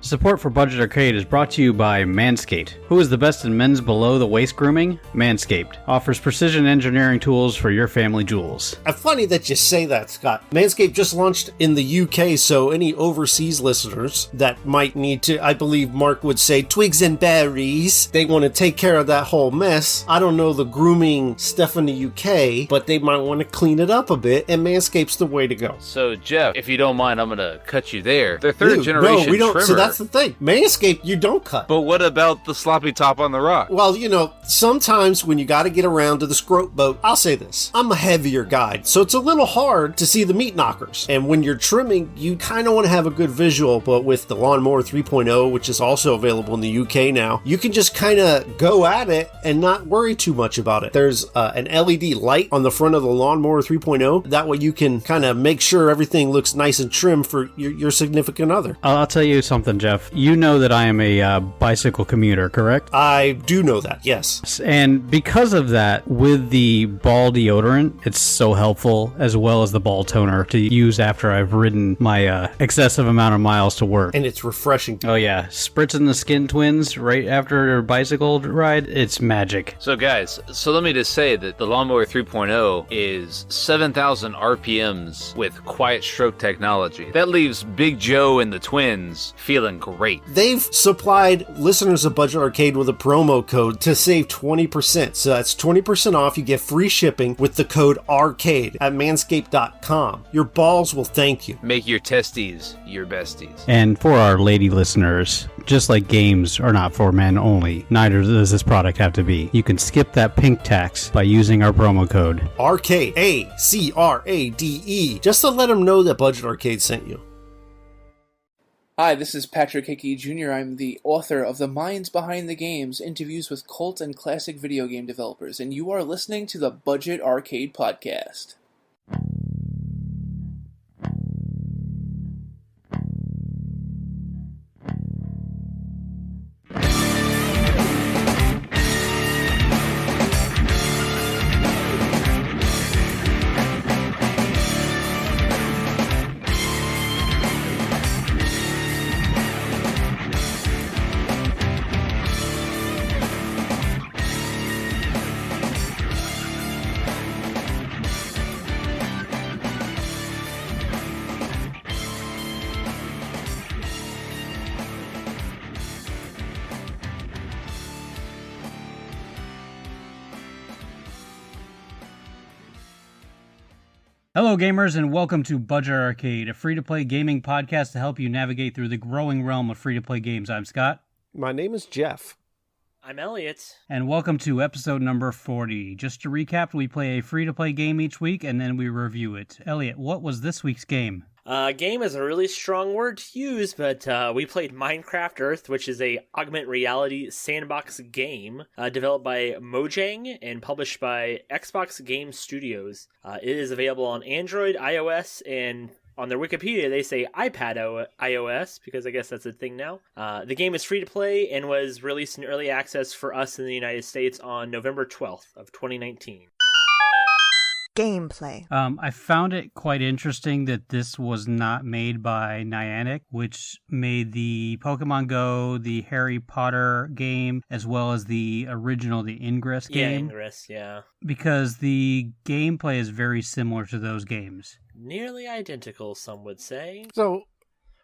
Support for Budget Arcade is brought to you by Manscaped. Who is the best in men's below-the-waist grooming? Manscaped offers precision engineering tools for your family jewels. Funny that you say that, Scott. Manscaped just launched in the UK, so any overseas listeners that might need to, I believe Mark would say, twigs and berries, they want to take care of that whole mess. I don't know the grooming stuff in the UK, but they might want to clean it up a bit, and Manscaped's the way to go. So, Jeff, if you don't mind, I'm going to cut you there. Their third-generation trimmer. So that's the thing. Manscaped, you don't cut. But what about the sloppy top on the rock? Well, sometimes when you got to get around to the scrote boat, I'll say this. I'm a heavier guy, so it's a little hard to see the meat knockers. And when you're trimming, you kind of want to have a good visual, but with the Lawnmower 3.0, which is also available in the UK now, you can just kind of go at it and not worry too much about it. There's an LED light on the front of the Lawnmower 3.0. That way you can kind of make sure everything looks nice and trim for your significant other. I'll tell you something, Jeff. You know that I am a bicycle commuter, correct? I do know that, yes. And because of that, with the ball deodorant, it's so helpful, as well as the ball toner to use after I've ridden my excessive amount of miles to work. And it's refreshing. Oh yeah, spritzing the Skin Twins right after a bicycle ride, it's magic. So guys, let me just say that the Lawnmower 3.0 is 7,000 RPMs with quiet stroke technology. That leaves Big Joe and the twins feeling great. They've supplied listeners of Budget Arcade with a promo code to save 20%. So that's 20% off. You get free shipping with the code ARCADE at manscaped.com. Your balls will thank you. Make your testes your besties. And for our lady listeners, just like games are not for men only, neither does this product have to be. You can skip that pink tax by using our promo code ARCADE, ACRADE, just to let them know that Budget Arcade sent you. Hi, this is Patrick Hickey Jr. I'm the author of The Minds Behind the Games, interviews with cult and classic video game developers, and you are listening to the Budget Arcade Podcast. Hello gamers, and welcome to Budget Arcade, a free-to-play gaming podcast to help you navigate through the growing realm of free-to-play games. I'm Scott. My name is Jeff. I'm Elliot. And welcome to episode number 40. Just to recap, we play a free-to-play game each week, and then we review it. Elliot, what was this week's game? Game is a really strong word to use, but we played Minecraft Earth, which is a augmented reality sandbox game developed by Mojang and published by Xbox Game Studios. It is available on Android, iOS, and on their Wikipedia they say iPad iOS, because I guess that's a thing now. The game is free to play and was released in early access for us in the United States on November 12th of 2019. Gameplay. I found it quite interesting that this was not made by Niantic, which made the Pokemon Go, the Harry Potter game, as well as the original, the Ingress game. Yeah, Ingress, yeah. Because the gameplay is very similar to those games. Nearly identical, some would say. So,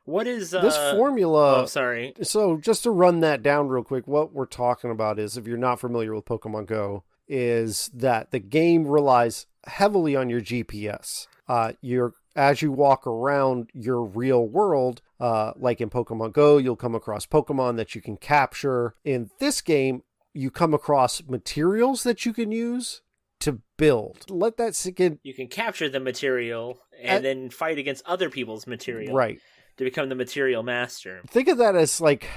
what is this formula? Oh, sorry. So, just to run that down real quick, what we're talking about is, if you're not familiar with Pokemon Go, is that the game relies heavily on your GPS. As you walk around your real world, like in Pokemon Go, you'll come across Pokemon that you can capture. In this game, you come across materials that you can use to build. Let that sink in. You can capture the material and then fight against other people's material. Right. To become the material master. Think of that as like...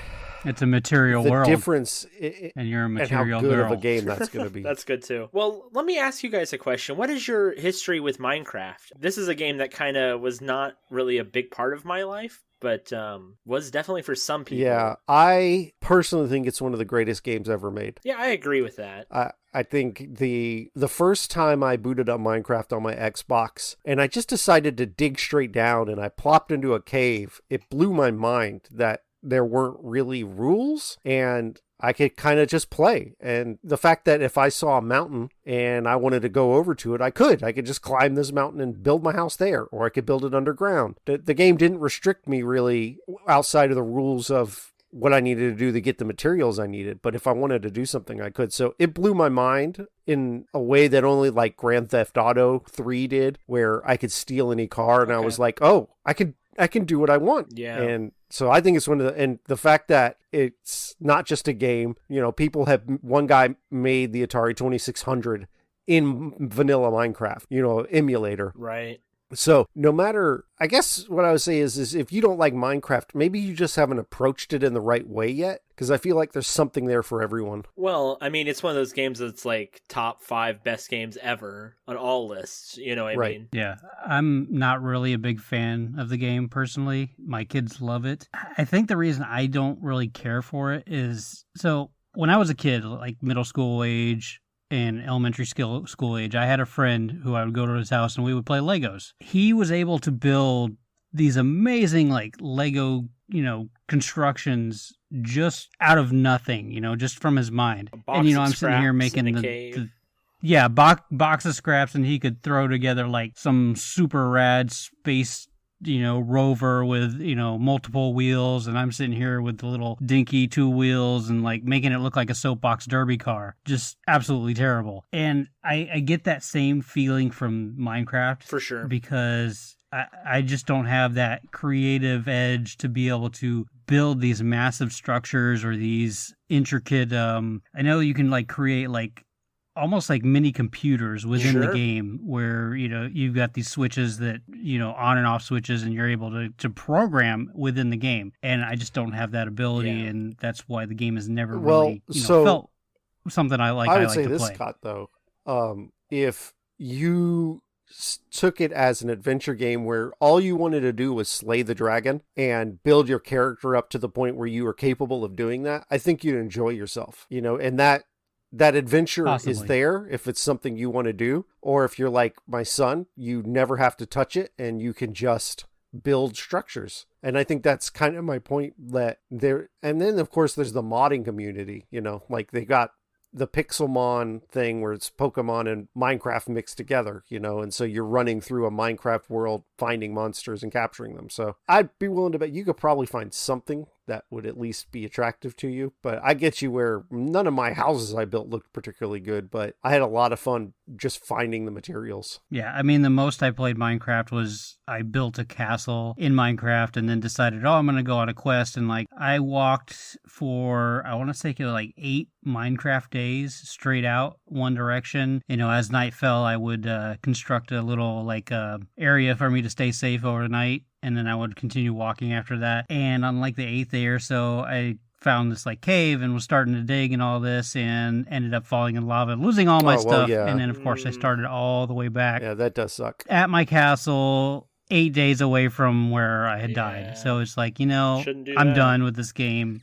It's a material world. The difference and you're a material and how good girl. of a game that's going to be. That's good too. Well, let me ask you guys a question. What is your history with Minecraft? This is a game that kind of was not really a big part of my life, but was definitely for some people. Yeah, I personally think it's one of the greatest games ever made. Yeah, I agree with that. I think the first time I booted up Minecraft on my Xbox, and I just decided to dig straight down, and I plopped into a cave, it blew my mind that there weren't really rules and I could kind of just play. And the fact that if I saw a mountain and I wanted to go over to it, I could just climb this mountain and build my house there, or I could build it underground. The game didn't restrict me really outside of the rules of what I needed to do to get the materials I needed. But if I wanted to do something, I could. So it blew my mind in a way that only like Grand Theft Auto 3 did, where I could steal any car and I was like, oh, I can do what I want. Yeah. And so I think it's and the fact that it's not just a game, one guy made the Atari 2600 in vanilla Minecraft, emulator. Right. So no matter, I guess what I would say is if you don't like Minecraft, maybe you just haven't approached it in the right way yet, because I feel like there's something there for everyone. Well, I mean, it's one of those games that's like top 5 best games ever on all lists, you know what I mean? Yeah, I'm not really a big fan of the game personally. My kids love it. I think the reason I don't really care for it is, so when I was a kid, like middle school age, in elementary school age, I had a friend who I would go to his house and we would play Legos. He was able to build these amazing like Lego, constructions just out of nothing, just from his mind. And I'm sitting here making box of scraps, and he could throw together like some super rad space rover with, multiple wheels, and I'm sitting here with the little dinky 2 wheels and like making it look like a soapbox derby car. Just absolutely terrible. And I get that same feeling from Minecraft. For sure. Because I just don't have that creative edge to be able to build these massive structures or these intricate, I know you can like create like almost like mini computers within the game where, you've got these switches that, on and off switches, and you're able to program within the game. And I just don't have that ability. And that's why the game has never really, felt something I like. I would like say to this, play. Scott, though, if you took it as an adventure game where all you wanted to do was slay the dragon and build your character up to the point where you were capable of doing that, I think you'd enjoy yourself, and that adventure is there if it's something you want to do. Or if you're like my son, you never have to touch it and you can just build structures. And I think that's kind of my point, that there. And then of course there's the modding community, like they got the Pixelmon thing where it's Pokemon and Minecraft mixed together, and so you're running through a Minecraft world, finding monsters and capturing them. So I'd be willing to bet you could probably find something that would at least be attractive to you. But I get you where none of my houses I built looked particularly good, but I had a lot of fun just finding the materials. Yeah, I mean, the most I played Minecraft was I built a castle in Minecraft and then decided, I'm going to go on a quest. And like I walked for, I want to say like 8 Minecraft days straight out one direction. As night fell, I would construct a little like area for me to stay safe overnight. And then I would continue walking after that. And on like the 8th day or so, I found this like cave and was starting to dig and all this, and ended up falling in lava, losing all my stuff. Yeah. And then of course I started all the way back. Yeah, that does suck. At my castle, 8 days away from where I had died. So it's like, I'm done with this game.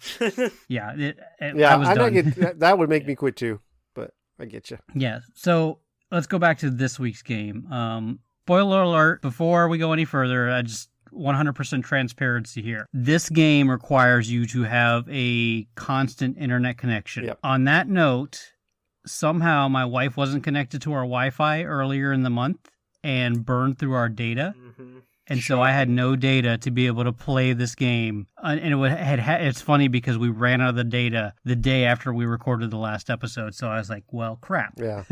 Yeah. I was done. That would make me quit too, but I get you. Yeah. So let's go back to this week's game. Spoiler alert, before we go any further, I just 100% transparency here. This game requires you to have a constant internet connection. Yep. On that note, somehow my wife wasn't connected to our Wi-Fi earlier in the month and burned through our data. Mm-hmm. And so I had no data to be able to play this game. And it's funny because we ran out of the data the day after we recorded the last episode. So I was like, well, crap. Yeah.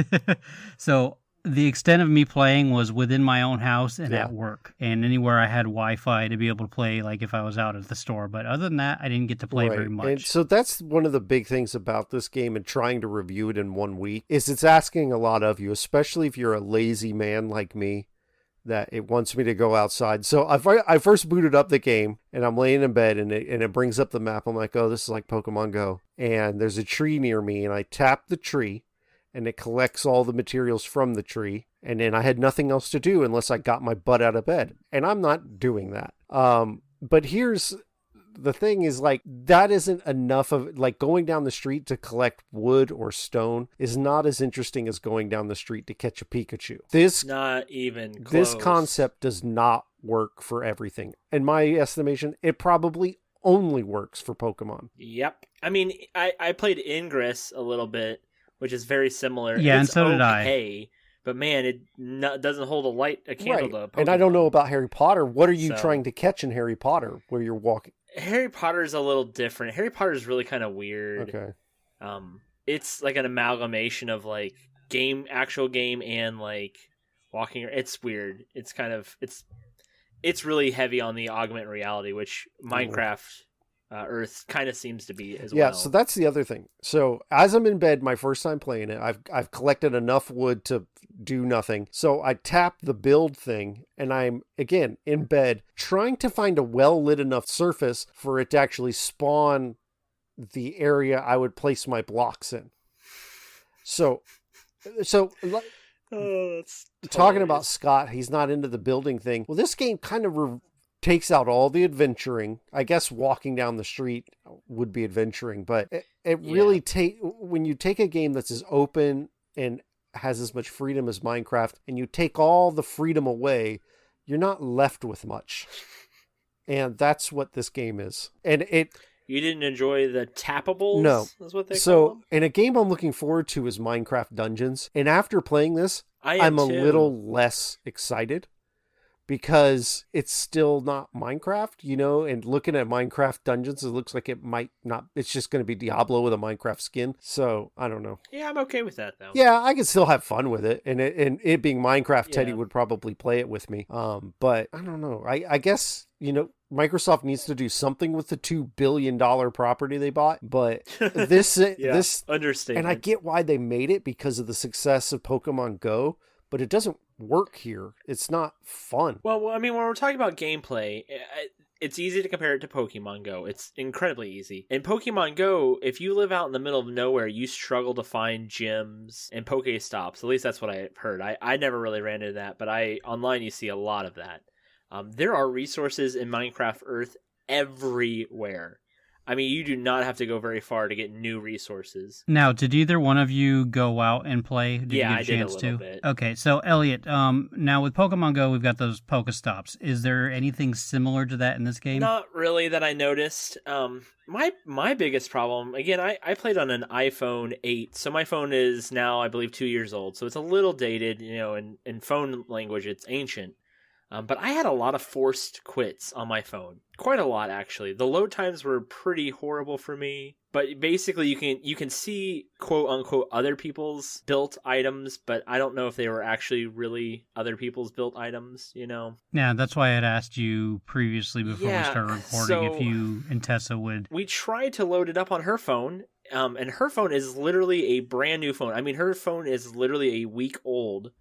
So the extent of me playing was within my own house and at work, and anywhere I had Wi-Fi to be able to play, like if I was out at the store. But other than that, I didn't get to play very much. And so that's one of the big things about this game and trying to review it in 1 week is it's asking a lot of you, especially if you're a lazy man like me, that it wants me to go outside. So I first booted up the game and I'm laying in bed and it brings up the map. I'm like, oh, this is like Pokemon Go. And there's a tree near me and I tap the tree and it collects all the materials from the tree. And then I had nothing else to do unless I got my butt out of bed. And I'm not doing that. But here's the thing is, like, that isn't enough of, like, going down the street to collect wood or stone is not as interesting as going down the street to catch a Pikachu. Not even close. This concept does not work for everything. In my estimation, it probably only works for Pokemon. Yep. I mean, I played Ingress a little bit, which is very similar. Yeah, it's and so did I. okay, but man, it doesn't hold a candle to Pokemon. And I don't know about Harry Potter. What are you trying to catch in Harry Potter where you're walking? Harry Potter is a little different. Harry Potter is really kind of weird. Okay. It's like an amalgamation of like actual game and like walking. It's weird. It's kind of it's really heavy on the augmented reality, which Minecraft Earth kind of seems to be as well. Yeah, so that's the other thing. So as I'm in bed, my first time playing it, I've collected enough wood to do nothing. So I tap the build thing, and I'm, again, in bed, trying to find a well-lit enough surface for it to actually spawn the area I would place my blocks in. So that's talking about Scott, he's not into the building thing. Well, this game kind of takes out all the adventuring. I guess walking down the street would be adventuring, but it really when you take a game that's as open and has as much freedom as Minecraft, and you take all the freedom away, you're not left with much. And that's what this game is. And you didn't enjoy the tappables? No. Is what they call so, them? and a game I'm looking forward to is Minecraft Dungeons. And after playing this, I'm a little less excited because it's still not Minecraft, and looking at Minecraft Dungeons, it looks like it might not, it's just going to be Diablo with a Minecraft skin. So, I don't know. Yeah, I'm okay with that, though. Yeah, I could still have fun with it. And it being Minecraft, Teddy would probably play it with me. But I don't know. I guess, Microsoft needs to do something with the $2 billion property they bought, but this understatement. And I get why they made it because of the success of Pokemon Go, but it doesn't work here. It's not fun. Well, I mean, when we're talking about gameplay, it's easy to compare it to Pokemon Go. It's incredibly easy. In Pokemon Go, if you live out in the middle of nowhere, you struggle to find gyms and Pokestops. At least that's what I've heard. I never really ran into that, but online you see a lot of that. There are resources in Minecraft Earth everywhere. I mean, you do not have to go very far to get new resources. Now, did either one of you go out and play? Did you get I did a little to? bit. Okay, so Elliot, now with Pokemon Go, we've got those Pokestops. Is there anything similar to that in this game? Not really that I noticed. My biggest problem, again, I played on an iPhone 8, so my phone is now, I believe, 2 years old, so it's a little dated, in phone language, it's ancient. But I had a lot of forced quits on my phone. Quite a lot, actually. The load times were pretty horrible for me. But basically, you can see, quote unquote, other people's built items, but I don't know if they were actually really other people's built items, Yeah, that's why I had asked you previously before we started recording if you and Tessa would. We tried to load it up on her phone, and her phone is literally a brand new phone. I mean, her phone is literally a week old.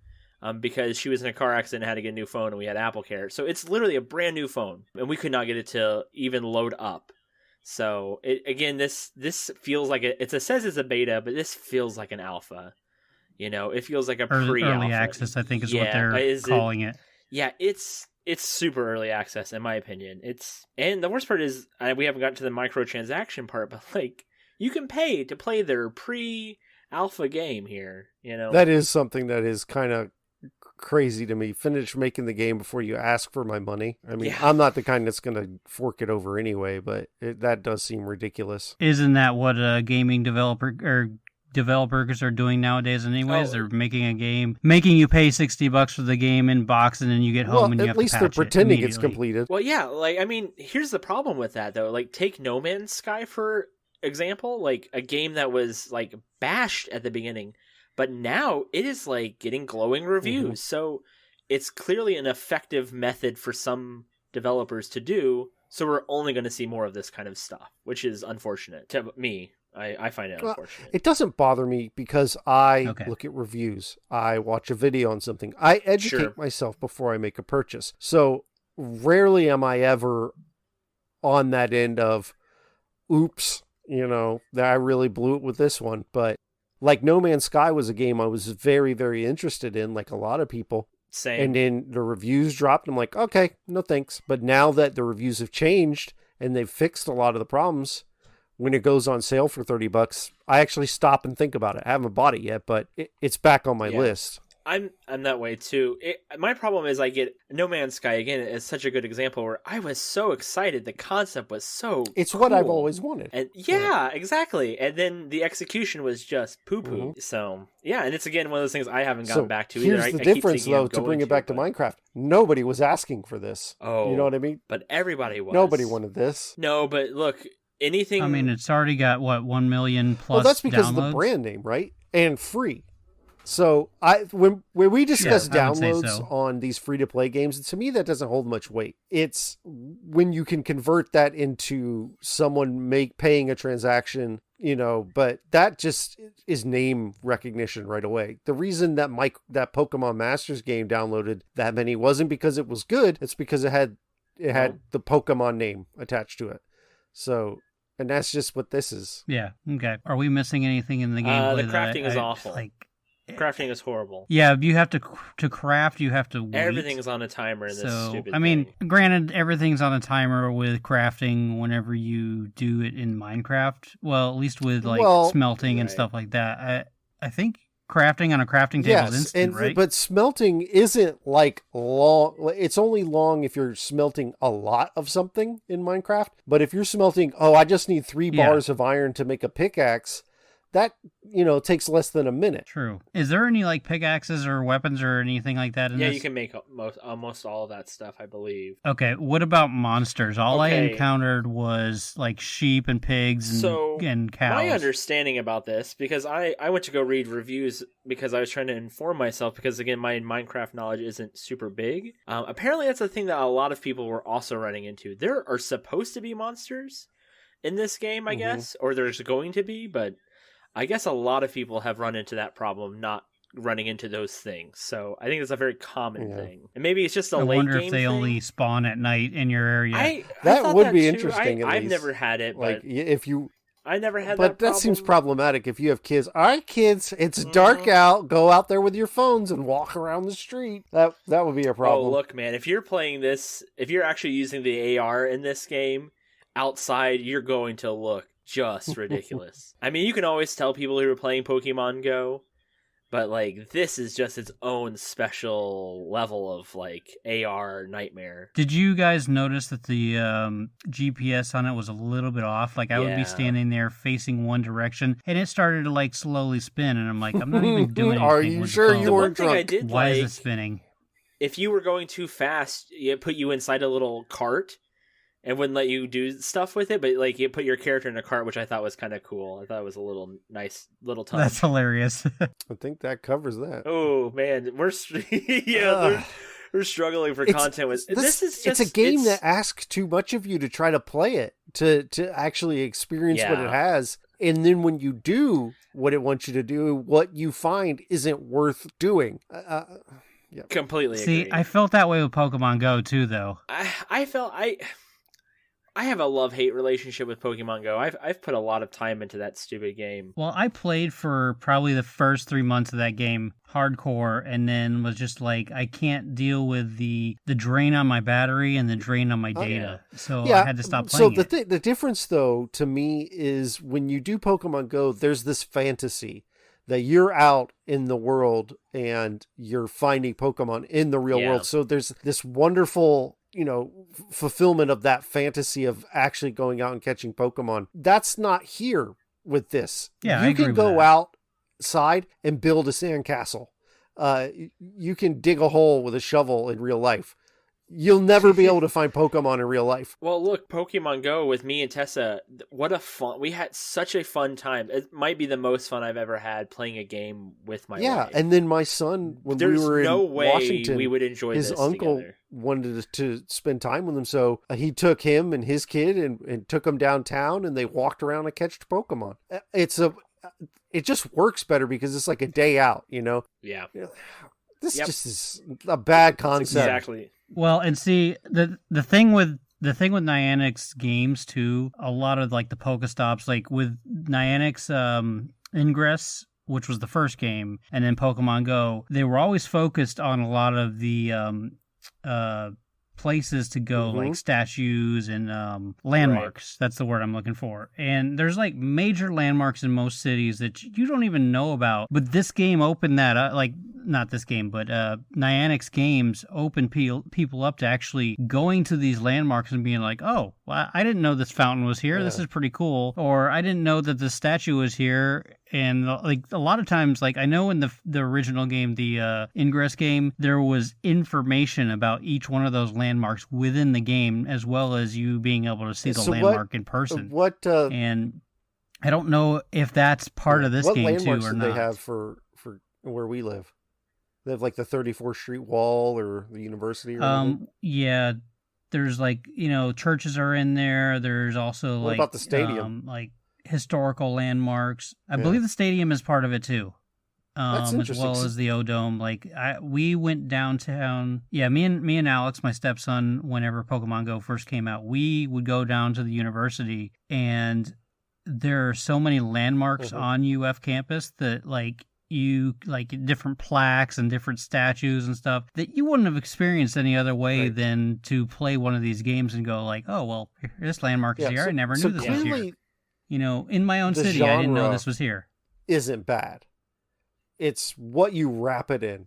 Because she was in a car accident and had to get a new phone, and we had Apple Care. So it's literally a brand new phone, and we could not get it to even load up. So, this feels like it says it's a beta, but this feels like an alpha. It feels like a pre-alpha. Early access, I think is what they're calling it. Yeah, it's super early access, in my opinion. And the worst part is, we haven't gotten to the microtransaction part, but, you can pay to play their pre-alpha game here, That is something that is kind of crazy to me. Finish making the game before you ask for my money. I mean, I'm not the kind that's going to fork it over anyway, but that does seem ridiculous. Isn't that what a gaming developers are doing nowadays anyways? They're making a game, making you pay $60 for the game in box, and then you get home and you have to patch it. At least they're pretending it's completed. Well, yeah, here's the problem with that, though. Take No Man's Sky, for example, a game that was, bashed at the beginning, but now it is getting glowing reviews. Mm-hmm. So it's clearly an effective method for some developers to do. So we're only going to see more of this kind of stuff, which is unfortunate to me. I find it unfortunate. It doesn't bother me because I look at reviews. I watch a video on something. I educate myself before I make a purchase. So rarely am I ever on that end of, oops, that I really blew it with this one. But No Man's Sky was a game I was very, very interested in, like a lot of people. Same. And then the reviews dropped. And I'm like, okay, no thanks. But now that the reviews have changed and they've fixed a lot of the problems, when it goes on sale for $30, I actually stop and think about it. I haven't bought it yet, but it's back on my list. I'm that way too. My problem is I get No Man's Sky again is such a good example where I was so excited. The concept was so It's cool. what I've always wanted. And yeah, exactly. And then the execution was just poo poo. So yeah, and it's again one of those things I haven't gotten back to either. Here's the difference, though, to bring it back to Minecraft. Nobody was asking for this. Oh, you know what I mean? But everybody was. Nobody wanted this. No, but look, anything. I mean, it's already got what 1 million plus. Well, that's because downloads? of the brand name, right? And free. So when we discuss downloads on these free-to-play games, to me that doesn't hold much weight. It's when you can convert that into someone paying a transaction, but that just is name recognition right away. The reason that that Pokemon Masters game downloaded that many wasn't because it was good. It's because it had the Pokemon name attached to it. So, and that's just what this is. Yeah. Okay. Are we missing anything in the game? The crafting is awful. Crafting is horrible. Yeah, you have to craft. You have to wait. Everything's on a timer in this stupid thing. thing. Granted, everything's on a timer with crafting whenever you do it in Minecraft. Well, at least with smelting and stuff like that. I think crafting on a crafting table is instant, right? But smelting isn't long. It's only long if you're smelting a lot of something in Minecraft. But if you're smelting, I just need 3 bars of iron to make a pickaxe. That, takes less than a minute. True. Is there any pickaxes or weapons or anything like that in this? Yeah, you can make almost all of that stuff, I believe. Okay, what about monsters? All I encountered was sheep and pigs and cows. My understanding about this, because I went to go read reviews because I was trying to inform myself, because again, my Minecraft knowledge isn't super big. Apparently that's a thing that a lot of people were also running into. There are supposed to be monsters in this game, I guess, or there's going to be, but I guess a lot of people have run into that problem, not running into those things. So I think it's a very common thing. And maybe it's just a late game I wonder if they only spawn at night in your area. That would be interesting. I've never had it, but I never had that But that seems problematic if you have kids. All right, kids, it's dark out. Go out there with your phones and walk around the street. That would be a problem. Oh, look, man, if you're playing this, if you're actually using the AR in this game outside, you're going to look just ridiculous. I mean, you can always tell people who are playing Pokemon Go, but this is just its own special level of AR nightmare. Did you guys notice that the GPS on it was a little bit off? I would be standing there facing one direction, and it started to slowly spin, and I'm I'm not even doing anything. Are you sure you weren't drunk? Why is it spinning? If you were going too fast, it put you inside a little cart. It wouldn't let you do stuff with it, but you put your character in a cart, which I thought was kind of cool. I thought it was a little nice little touch. That's hilarious. I think that covers that. Oh man, we're struggling for content with this. Is just, it's a game that asks too much of you to try to play it to actually experience what it has, and then when you do what it wants you to do, what you find isn't worth doing. Completely. See, agree. I felt that way with Pokemon Go too, though. I have a love-hate relationship with Pokemon Go. I've put a lot of time into that stupid game. Well, I played for probably the first 3 months of that game hardcore, and then was just I can't deal with the drain on my battery and the drain on my data. So I had to stop playing the difference, though, to me, is when you do Pokemon Go, there's this fantasy that you're out in the world and you're finding Pokemon in the real world. So there's this wonderful fulfillment of that fantasy of actually going out and catching Pokemon. That's not here with this. Yeah, you I agree can with go that. outside and build a sandcastle. You can dig a hole with a shovel in real life. You'll never be able to find Pokemon in real life. Well, look, Pokemon Go with me and Tessa, we had such a fun time. It might be the most fun I've ever had playing a game with my wife. And then my son, when we were in Washington, we would enjoy his this uncle together. Wanted to spend time with him, so he took him and his kid and took them downtown, and they walked around and catched Pokemon. It just works better because it's like a day out, Yeah. This just is a bad concept. Exactly. Well, and see, the thing with Niantic's games too, a lot of the Pokestops, with Niantic's Ingress, which was the first game, and then Pokemon Go, they were always focused on a lot of the places to go, like statues and landmarks. Right. That's the word I'm looking for. And there's major landmarks in most cities that you don't even know about. But this game opened that up. not this game, but Niantic's games open people up to actually going to these landmarks and being like, oh, well, I didn't know this fountain was here. Yeah. This is pretty cool. Or I didn't know that the statue was here. And like a lot of times, like I know in the original game, the Ingress game, there was information about each one of those landmarks within the game, as well as you being able to see the landmark in person. And I don't know if that's part of this game too or not. What landmarks do they have for where we live? They have like the 34th Street Wall or the university or anything? Yeah. There's like, churches are in there. There's also what about the stadium? Like historical landmarks. I believe the stadium is part of it too. That's as well as the O-Dome. Like we went downtown. Yeah, me and Alex, my stepson, whenever Pokemon Go first came out, we would go down to the university, and there are so many landmarks on UF campus that like different plaques and different statues and stuff that you wouldn't have experienced any other way than to play one of these games and go like, oh well, this landmark is here. I never knew this was here. In my own city, I didn't know this was here. Isn't bad. It's what you wrap it in.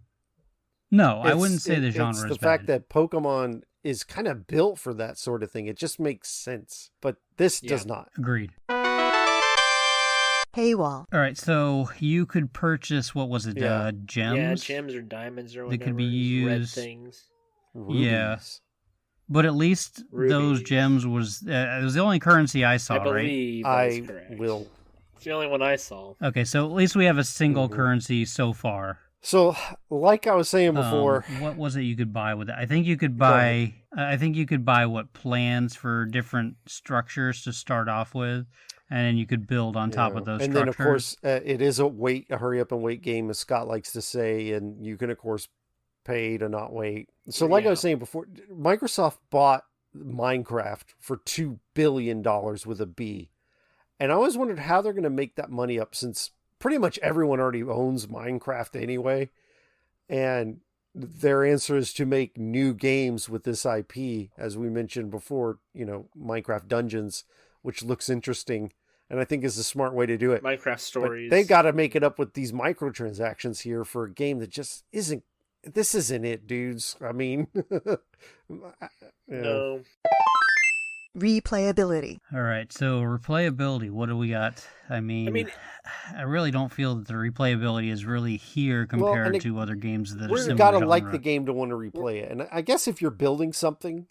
No, I wouldn't say the genre is bad. It's the fact that Pokemon is kind of built for that sort of thing. It just makes sense. But this does not. Agreed. Paywall. All right, so you could purchase, what was it, gems? Yeah, gems or diamonds or whatever. That could be used. Red things. Rubies. Yeah. But at least those gems was it was the only currency I saw, I believe right? Correct. Will. It's the only one I saw. Okay, so at least we have a single currency so far. So, like I was saying before, what was it you could buy with it? I think you could buy. I think you could buy plans for different structures to start off with, and then you could build on top of those. And structures. then, of course, it is a hurry up and wait game, as Scott likes to say, and you can, of course, pay to not wait. So, like I was saying before, Microsoft bought Minecraft for $2 billion with a B, and I always wondered how they're going to make that money up, since pretty much everyone already owns Minecraft anyway, and their answer is to make new games with this IP, as we mentioned before, Minecraft Dungeons, which looks interesting, and I think is a smart way to do it. Minecraft Stories. But they got to make it up with these microtransactions here for a game that just isn't, this isn't it, dudes. I mean, no. Replayability. All right, so replayability, what do we got? I mean, I really don't feel that the replayability is really here compared to other games that are similar. You've got to like the game to want to replay it. And I guess if you're building something,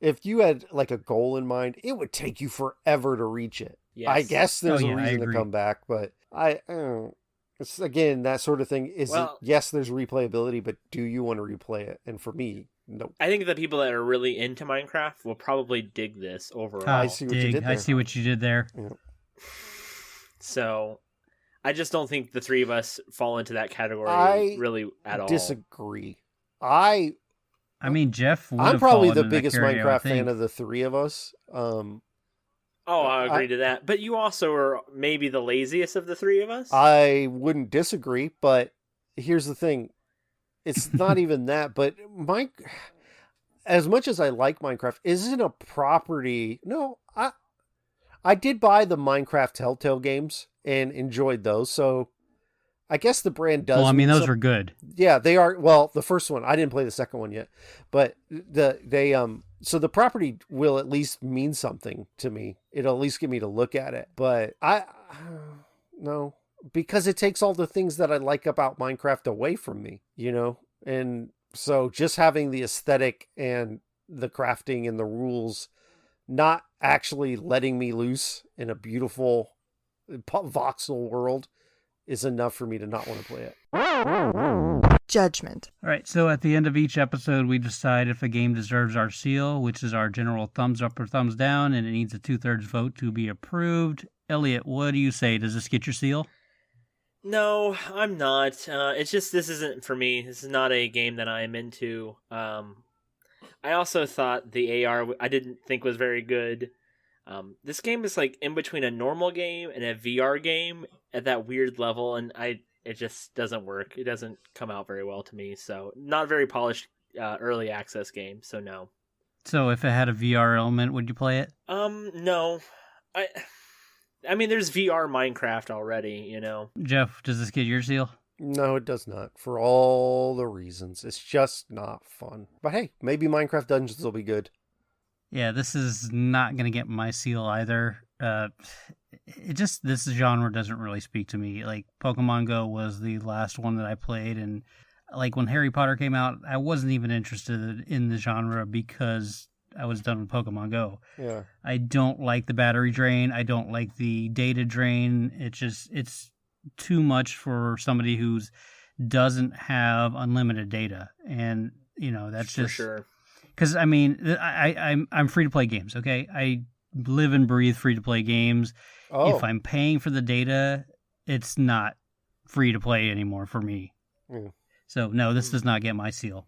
if you had like a goal in mind, it would take you forever to reach it. Yes. I guess there's a reason to come back, but it's again, that sort of thing. Yes, there's replayability, but do you want to replay it? And for me, nope. I think the people that are really into Minecraft will probably dig this overall. I see what you did there. I see what you did there. Yeah. So, I just don't think the three of us fall into that category really at all. I disagree. I mean, Jeff would I'm probably the biggest Minecraft fan of the three of us. I agree to that. But you also are maybe the laziest of the three of us? I wouldn't disagree, but here's the thing. It's not even that, but as much as I like Minecraft, isn't a property. No, I did buy the Minecraft Telltale games and enjoyed those. So I guess the brand does. Well, I mean, those are good. Yeah, they are. Well, the first one, I didn't play the second one yet, but so the property will at least mean something to me. It'll at least get me to look at it. But no, because it takes all the things that I like about Minecraft away from me, and so just having the aesthetic and the crafting and the rules, not actually letting me loose in a beautiful voxel world, is enough for me to not want to play it. Judgment. All right, so at the end of each episode, we decide if a game deserves our seal, which is our general thumbs up or thumbs down, and it needs a 2/3 vote to be approved. Elliot, what do you say? Does this get your seal? No, I'm not. It's just, this isn't for me. This is not a game that I am into. I also thought the AR I didn't think was very good. This game is like in between a normal game and a VR game at that weird level, and it just doesn't work. It doesn't come out very well to me, so not very polished early access game, so no. So if it had a VR element, would you play it? No. I mean, there's VR Minecraft already, Jeff, does this get your seal? No, it does not. For all the reasons. It's just not fun. But hey, maybe Minecraft Dungeons will be good. Yeah, this is not going to get my seal either. This genre doesn't really speak to me. Like, Pokemon Go was the last one that I played, and like when Harry Potter came out, I wasn't even interested in the genre because I was done with Pokemon Go. Yeah. I don't like the battery drain. I don't like the data drain. It's too much for somebody who doesn't have unlimited data. And, that's For just... sure. Because, I mean, I'm free to play games, okay? I live and breathe free to play games. Oh. If I'm paying for the data, it's not free to play anymore for me. Mm. So, no, this does not get my seal.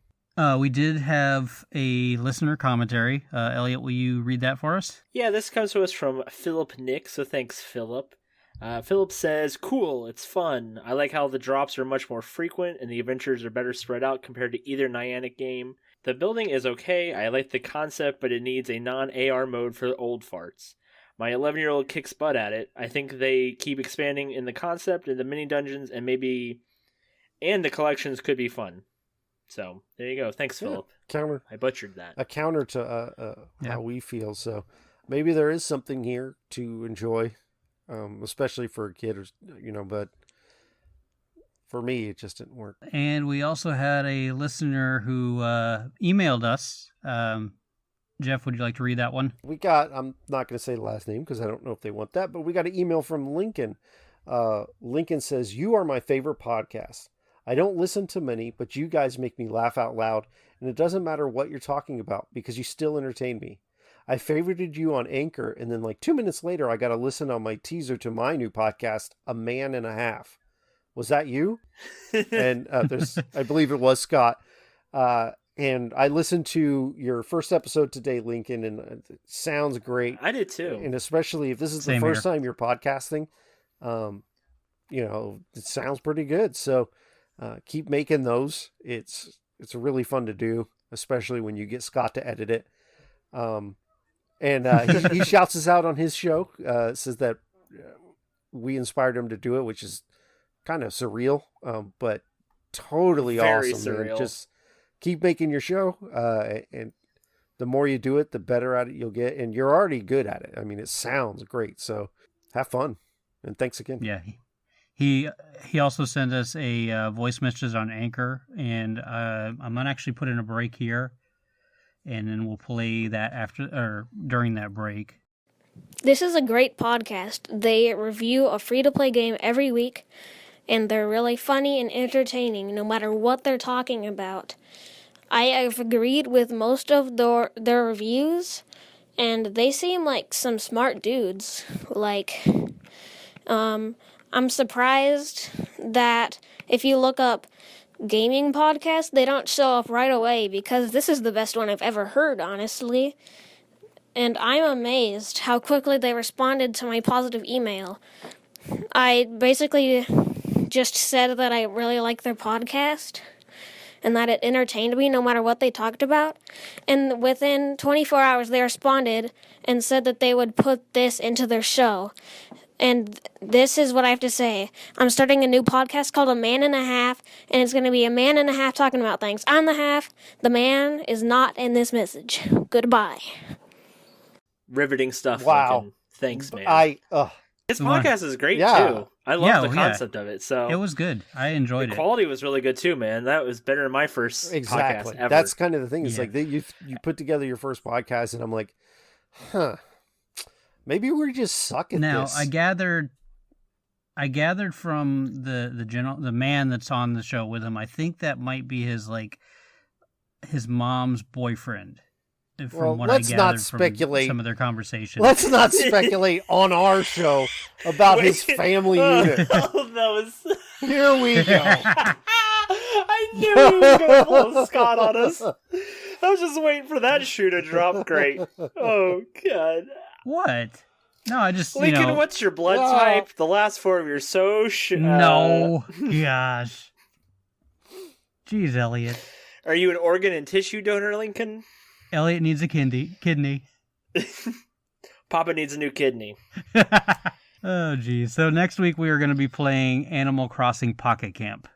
We did have a listener commentary. Elliot, will you read that for us? Yeah, this comes to us from Philip Nick, so thanks, Philip. Philip says, cool, it's fun. I like how the drops are much more frequent and the adventures are better spread out compared to either Niantic game. The building is okay, I like the concept, but it needs a non-AR mode for old farts. My 11-year-old kicks butt at it. I think they keep expanding in the concept and the mini dungeons and the collections could be fun. So, there you go. Thanks, Philip. Counter. I butchered that. A counter to how we feel. So maybe there is something here to enjoy, especially for a kid, but for me, it just didn't work. And we also had a listener who emailed us. Jeff, would you like to read that one? I'm not going to say the last name because I don't know if they want that, but we got an email from Lincoln. Lincoln says, "You are my favorite podcast. I don't listen to many, but you guys make me laugh out loud, and it doesn't matter what you're talking about because you still entertain me. I favorited you on Anchor, and then like 2 minutes later, I got to listen on my teaser to my new podcast, A Man and a Half. Was that you?" And I believe it was Scott. And I listened to your first episode today, Lincoln, and it sounds great. I did too. And especially if this is the first time you're podcasting, it sounds pretty good. So keep making those. It's really fun to do, especially when you get Scott to edit it. He shouts us out on his show, says that we inspired him to do it, which is kind of surreal, but totally Very awesome. surreal. Man. Just keep making your show, and the more you do it, the better at it you'll get. And you're already good at it. I mean, it sounds great. So have fun, and thanks again. Yeah, he also sent us a voice message on Anchor, and I'm gonna actually put in a break here, and then we'll play that during that break. This is a great podcast. They review a free-to-play game every week, and they're really funny and entertaining no matter what they're talking about. I have agreed with most of their reviews, and they seem like some smart dudes. I'm surprised that if you look up gaming podcasts, they don't show up right away because this is the best one I've ever heard, honestly. And I'm amazed how quickly they responded to my positive email. I basically just said that I really like their podcast and that it entertained me no matter what they talked about. And within 24 hours, they responded and said that they would put this into their show. And this is what I have to say. I'm starting a new podcast called A Man and a Half, and it's going to be a man and a half talking about things. I'm the half. The man is not in this message. Goodbye. Riveting stuff. Wow. Lincoln. Thanks, man. His podcast is great, too. I love the concept of it. So it was good. I enjoyed it. The quality was really good, too, man. That was better than my first podcast ever. That's kind of the thing. It's like you put together your first podcast, and I'm like, maybe we just suck at this. Now, I gathered from the man that's on the show with him, I think that might be his mom's boyfriend. Let's not speculate. Some of their conversations. Let's not speculate on our show about his family unit. Here we go. I knew he was going to pull Scott on us. I was just waiting for that shoe to drop. Great. Oh, God. What? No, I just, Lincoln, what's your blood type? The last four of your social... No. Gosh. Jeez, Elliot. Are you an organ and tissue donor, Lincoln? Elliot needs a kidney. Papa needs a new kidney. Oh, geez. So next week we are going to be playing Animal Crossing Pocket Camp.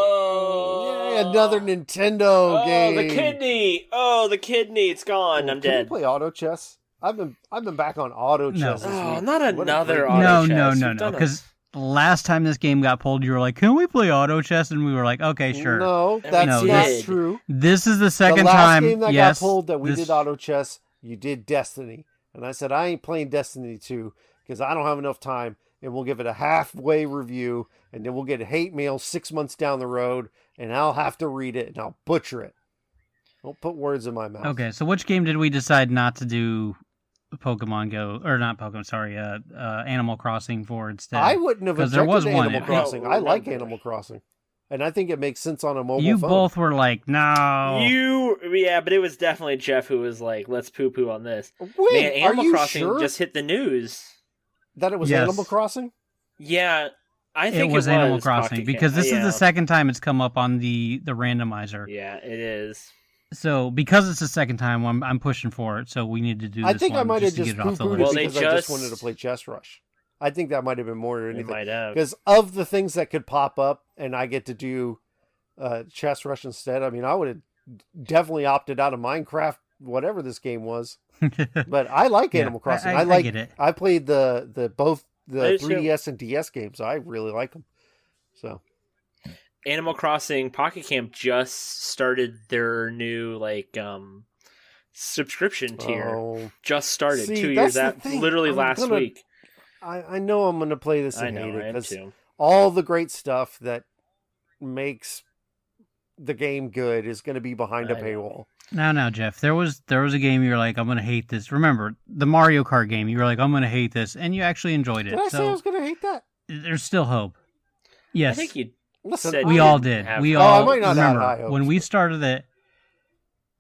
Oh, yeah, another Nintendo game. The kidney. Oh, the kidney. It's gone. I'm Can dead. we play auto chess? I've been back on auto chess this Oh, week. not What a another great- auto No, chess. no, We've no. done Because last time this game got pulled, you were like, "Can we play auto chess?" And we were like, "Okay, sure." No, And that's we not did. true. This is the second the last time. game that yes, got pulled that we this- did auto chess, you did Destiny. And I said, I ain't playing Destiny 2 because I don't have enough time. And we'll give it a halfway review. And then we'll get a hate mail 6 months down the road. And I'll have to read it and I'll butcher it. Don't put words in my mouth. Okay, so which game did we decide not to do Pokemon Go, or not Pokemon, sorry, Animal Crossing for instead? I wouldn't have 'Cause there objected was to one. Animal I Crossing. don't I like remember. Animal Crossing. And I think it makes sense on a mobile You phone. both were like, no. Yeah, but it was definitely Jeff who was like, let's poo-poo on this. Wait, Man, Animal are you Crossing sure just hit the news. that it was Yes. Animal Crossing? Yeah, I think It was Animal Pocket Crossing Camp. because this is Yeah. the second time it's come up on the randomizer. Yeah, it is. So because it's the second time, I'm pushing for it. So we need to do. I this think I one might have to just get it off the poo-pooed it Well, list. they because I just just- wanted to play Chess Rush. I think that might have been more than It anything. might have. Because of the things that could pop up and I get to do Chess Rush instead, I mean, I would have definitely opted out of Minecraft, whatever this game was. But I like Yeah, Animal Crossing. I like get it. I played the both I the do too. 3DS and DS games. I really like them. So Animal Crossing Pocket Camp just started their new subscription tier. oh, Just started See, 2 that's years the out, thing. literally I'm last gonna- week. I know I'm going to play this I and know, hate I it am because too. all the great stuff that makes the game good is going to be behind a I know. paywall. No, Jeff. There was a game you were like, I'm gonna hate this. Remember the Mario Kart game? You were like, I'm gonna hate this, and you actually enjoyed it. Did I say I So was going to hate that? there's still hope. Yes, I think you Listen, said we you all didn't did. have- We Oh, all I might not have remember high hopes, when we but- started it.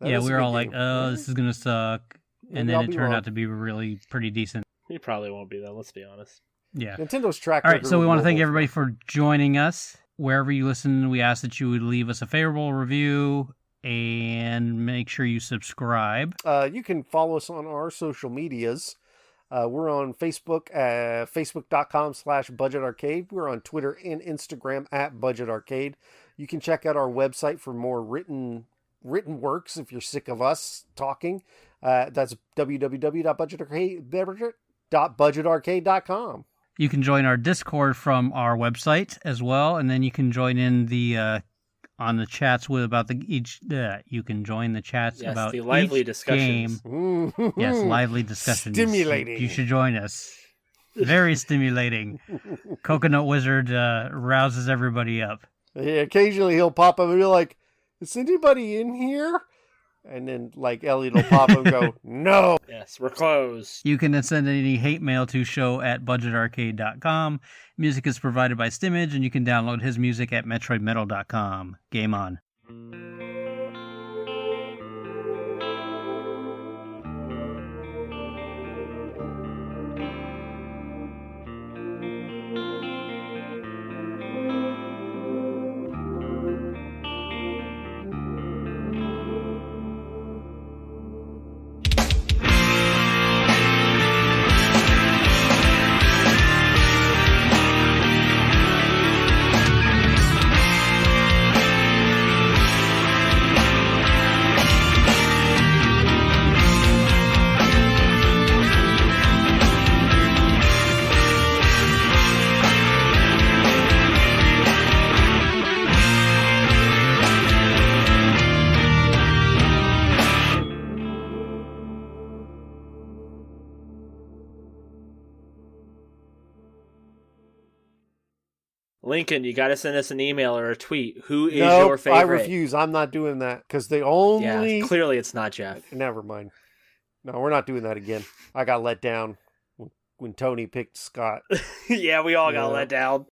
that Yeah, is we a were good all like, game. "Oh, this is gonna suck," Maybe and I'll then it be turned wrong. out to be really pretty decent. You probably won't be though. Let's be honest. Yeah. Nintendo's track All right, record so we with want to thank mobile- everybody for joining us. Wherever you listen, we ask that you would leave us a favorable review and make sure you subscribe. You can follow us on our social medias. We're on Facebook at facebook.com/Budget Arcade. We're on Twitter and Instagram at Budget Arcade. You can check out our website for more written works if you're sick of us talking. That's www.budgetarcade.com. You can join our Discord from our website as well, and then you can join in the on the chats with about the each. You can join the chats Yes, about the lively each discussions. game. Yes, lively discussions. Stimulating. You should join us. Very stimulating. Coconut Wizard rouses everybody up. Yeah, occasionally he'll pop up and be like, "Is anybody in here?" And then like Elliot will pop up and go, "No." Yes, we're closed. You can send any hate mail to show@budgetarcade.com. Music is provided by Stimage, and you can download his music at metroidmetal.com. Game on. Lincoln, you got to send us an email or a tweet. Who is Nope, your favorite? I refuse. I'm not doing that because they only. Yeah, clearly it's not Jeff. Never mind. No, we're not doing that again. I got let down when Tony picked Scott. Yeah, we all got Yeah. let down.